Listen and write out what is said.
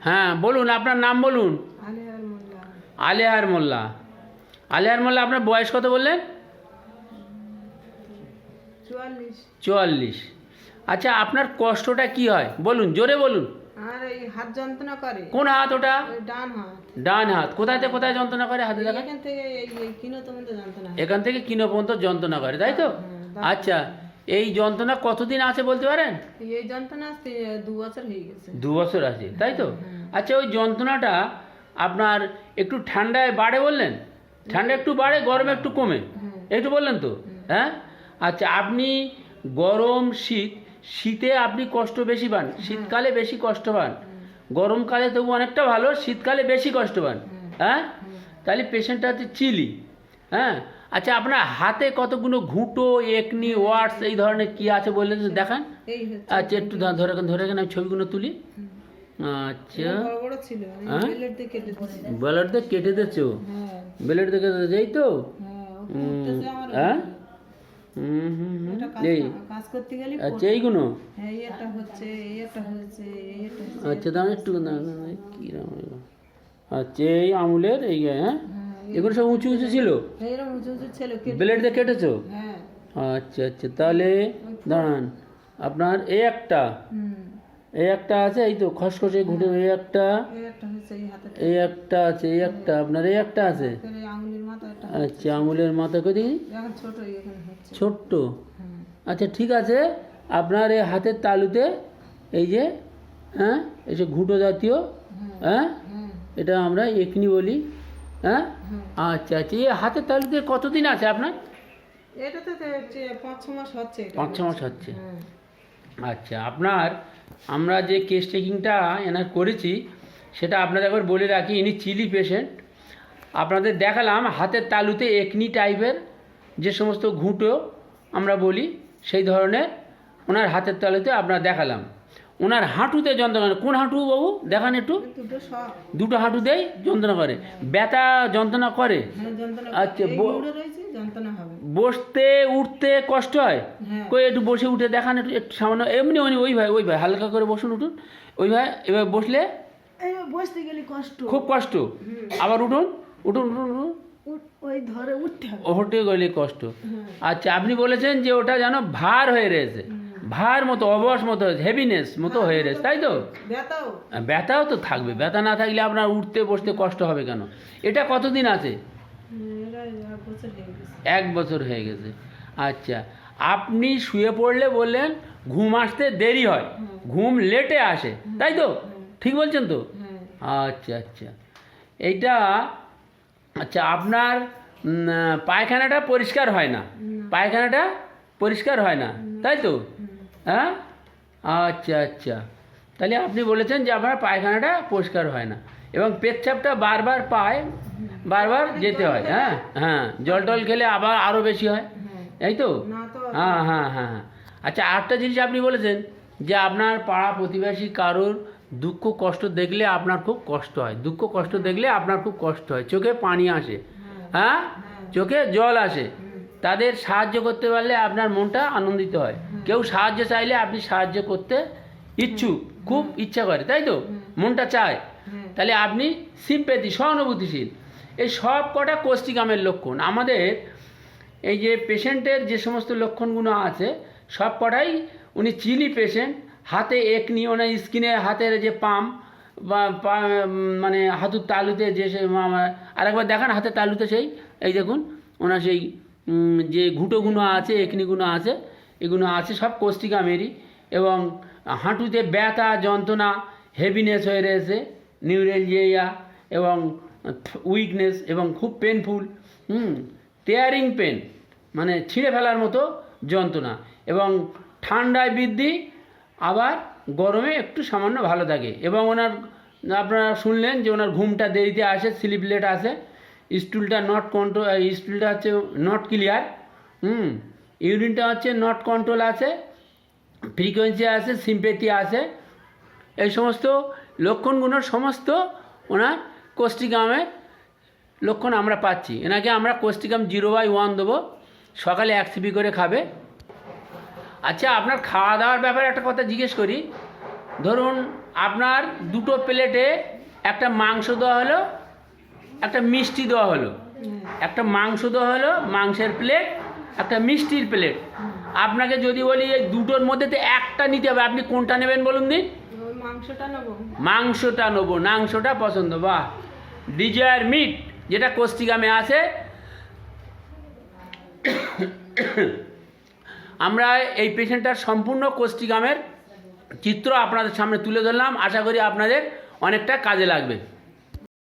হ্যাঁ বলুন, আপনার নাম বলুন। আলিয়ার মোল্লা। আলেহার মোল্লা। আলেহার মোল্লা, আপনার বয়স কত বললেন? 44। 44। আচ্ছা, আপনার কষ্টটা কি হয় বলুন, জোরে বলুন। আর এই হাত যন্ত্রণা করে। কোন হাত ওটা? ওই ডান হাত। ডান হাত। কোথায় থেকে কোথায় যন্ত্রণা করে হাতে দেখা? এখান থেকে এই কিনো পর্যন্ত যন্ত্রণা হয়। এখান থেকে কিনো পর্যন্ত যন্ত্রণা করে, তাই তো? আচ্ছা, এই যন্ত্রণা কতদিন আছে বলতে পারেন? এই যন্ত্রণা 2 বছর হয়ে গেছে। 2 বছর আছে, তাই তো? আচ্ছা, ওই যন্ত্রণাটা আপনার একটু ঠান্ডায় বাড়ে বললেন, ঠান্ডা একটু বাড়ে, গরমে একটু কমে, একটু বললেন তো? হ্যাঁ। আচ্ছা, আপনি গরম শীত, শীতে আপনি কষ্ট বেশি পান, শীতকালে বেশি কষ্ট পান, গরমকালে তবু অনেকটা ভালো, শীতকালে বেশি কষ্ট পান। হ্যাঁ, তাহলে পেশেন্টটা হচ্ছে চিলি। হ্যাঁ। আচ্ছা, আপনার হাতে কতগুলো ঘুঁটো, একনি, ওয়ার্ডস এই ধরনের কি আছে বললেন তো, দেখান। এই হচ্ছে আচ্ছা, একটু ধরে রাখেন, ধরে রাখেন, আমি ছবিগুলো তুলি। আচ্ছা, বড় বড় ছিল, হ্যাঁ? ব্লেড দিয়ে কেটে দিয়েছি। ব্লেড দিয়ে কেটে দিয়েছো? হ্যাঁ ব্লেড দিয়ে কেটে দিয়েছো, এই তো? হ্যাঁ, ও উঠতেছে আমার। হ্যাঁ। এটা এই কাজ করতে গেলে আচ্ছা, এইগুলো? হ্যাঁ, এই একটা হচ্ছে, এই একটা হচ্ছে, এই একটা হচ্ছে। আচ্ছা, দাঁড়ান একটু, কিরম? আচ্ছা, এই আমুলের এই, হ্যাঁ, এগুলো সব উঁচু উঁচু ছিল, এইরকম উঁচু উঁচু ছিল। ব্লেড দিয়ে কেটেছো? হ্যাঁ। আচ্ছা আচ্ছা, তাহলে দাঁড়ান, আপনার এই একটা, এই একটা আছে, এই তো খসখসে ঘুটে, এই একটা, এই একটা হচ্ছে, এই হাতে এই একটা আছে, এই একটা, আপনার এই একটা আছে। আঙুলের মাথা একটা। আচ্ছা, আঙুলের মাথা করে দেখি, এখন ছোট এখানে হচ্ছে। ছোট্ট। আচ্ছা, ঠিক আছে, আপনার এই হাতের তালুতে এই যে, হ্যাঁ, এই যে ঘুঁটো জাতীয়, হ্যাঁ, এটা আমরা একনি বলি। হ্যাঁ। আচ্ছা আচ্ছা, এই হাতের তালুতে কতদিন আছে আপনার? এটা তো হচ্ছে 5-6 মাস হচ্ছে। 5-6 মাস হচ্ছে। আচ্ছা, আপনার আমরা যে কেস টেকিংটা এনার করেছি সেটা আপনাদের একবার বলে রাখি, ইনি চিলি পেশেন্ট। আপনাদের দেখালাম হাতের তালুতে একনি টাইপের যে সমস্ত ঘুঁটো আমরা বলি, সেই ধরনের ওনার হাতের তালুতে আপনার দেখালাম। ওনার হাঁটুতে যন্ত্রণা করে। কোন হাঁটু বাবু দেখান একটু? দুটো হাঁটুতেই যন্ত্রণা করে, ব্যথা যন্ত্রণা করে। আচ্ছা, বসতে উঠতে কষ্ট হয়? কই একটু বসে উঠে দেখান, একটু একটু সামান্য, এমনি ওই ভাই, ওই ভাই হালকা করে বসুন, উঠুন, ওই ভাই এবার বসলে বসতে গেলে কষ্ট, খুব কষ্ট। আবার উঠুন, উঠুন উঠুন উঠুন, ওই ধরে উঠতে হবে, উঠতে গেলে কষ্ট। আচ্ছা, আপনি বলেছেন যে ওটা যেন ভার হয়ে রয়েছে, ভার মতো, অবশ মতো, হেভিনেস মতো হয়ে রয়েছে, তাই তো? ব্যথাও তো থাকবে, ব্যথা না থাকলে আপনার উঠতে বসতে কষ্ট হবে কেন? এটা কতদিন আছে? 1 বছর হয়ে গেছে। আচ্ছা, আপনি শুয়ে পড়লে বললেন ঘুম আসতে দেরি হয়, ঘুম লেটে আসে, তাই তো? ঠিক বলছেন তো? আচ্ছা আচ্ছা, এইটা, আচ্ছা, আপনার পায়খানাটা পরিষ্কার হয় না, পায়খানাটা পরিষ্কার হয় না, তাই তো? হ্যাঁ। আচ্ছা আচ্ছা, তাহলে আপনি বলেছেন যে আপনার পায়খানাটা পরিষ্কার হয় না এবং পেচ্ছাপটা বারবার পায়, বারবার যেতে হয়। হ্যাঁ হ্যাঁ, জল টল খেলে আবার আরও বেশি হয়, এই তো? হ্যাঁ হ্যাঁ হ্যাঁ হ্যাঁ। আচ্ছা, আরেকটা জিনিস আপনি বলেছেন যে আপনার পাড়া প্রতিবেশী কারোর দুঃখ কষ্ট দেখলে আপনার খুব কষ্ট হয়, দুঃখ কষ্ট দেখলে আপনার খুব কষ্ট হয়, চোখে পানি আসে, হ্যাঁ, চোখে জল আসে, তাদের সাহায্য করতে পারলে আপনার মনটা আনন্দিত হয়, কেউ সাহায্য চাইলে আপনি সাহায্য করতে ইচ্ছুক, খুব ইচ্ছা করে, তাই তো? মনটা চায়, তাহলে আপনি সিম্প্যাথি, সহানুভূতিশীল। এই সব কটা কোষ্ঠীকামের লক্ষণ। আমাদের এই যে পেশেন্টের যে সমস্ত লক্ষণগুলো আছে সব কটাই, উনি চিলি পেশেন্ট, হাতে একনি, ওনার স্কিনে হাতের যে পাম্প বা মানে হাতুর তালুতে যে আরেকবার দেখান, হাতের তালুতে সেই, এই দেখুন ওনার সেই যে ঘুঁটোগুলো আছে, একনিগুলো আছে, এগুলো আছে সব কোষ্ঠীকামেরই। এবং হাঁটুতে ব্যথা যন্ত্রণা, হেভিনেস হয়ে রয়েছে, নিউরেলজিয়া এবং উইকনেস এবং খুব পেনফুল, টেয়ারিং পেন, মানে ছিঁড়ে ফেলার মতো যন্ত্রণা, এবং ঠান্ডায় বৃদ্ধি, আবার গরমে একটু সামান্য ভালো থাকে। এবং ওনার, আপনারা শুনলেন যে ওনার ঘুমটা দেরিতে আসে, স্লিপ লেট আসে, স্টুলটা নট কন্ট্রোল, স্টুলটা হচ্ছে নট ক্লিয়ার, ইউরিনটা হচ্ছে নট কন্ট্রোল আছে, ফ্রিকোয়েন্সি আছে, সিম্পেথি আছে, এই সমস্ত লক্ষণগুলো সমস্ত ওনার কোষ্ঠীকামের লক্ষণ আমরা পাচ্ছি। এনাকে আমরা কোষ্ঠীকাম 0/1 দেবো, সকালে 1 সিপি করে খাবে। আচ্ছা, আপনার খাওয়া দাওয়ার ব্যাপারে একটা কথা জিজ্ঞেস করি, ধরুন আপনার দুটো প্লেটে একটা মাংস দেওয়া হলো, একটা মিষ্টি দেওয়া হলো, একটা মাংস দেওয়া হলো, মাংসের প্লেট, একটা মিষ্টির প্লেট। আপনাকে যদি বলি এই দুটোর মধ্যে তো একটা নিতে হবে, আপনি কোনটা নেবেন বলুন দিন? মাংসটা নেবো। মাংসটা নেবো, মাংসটা পছন্দ। বাহ, ডিজায়ার মিট, যেটা কোষ্টিগামে আছে। আমরা এই পেশেন্টটার সম্পূর্ণ কোষ্টিগামের চিত্র আপনাদের সামনে তুলে ধরলাম, আশা করি আপনাদের অনেকটা কাজে লাগবে।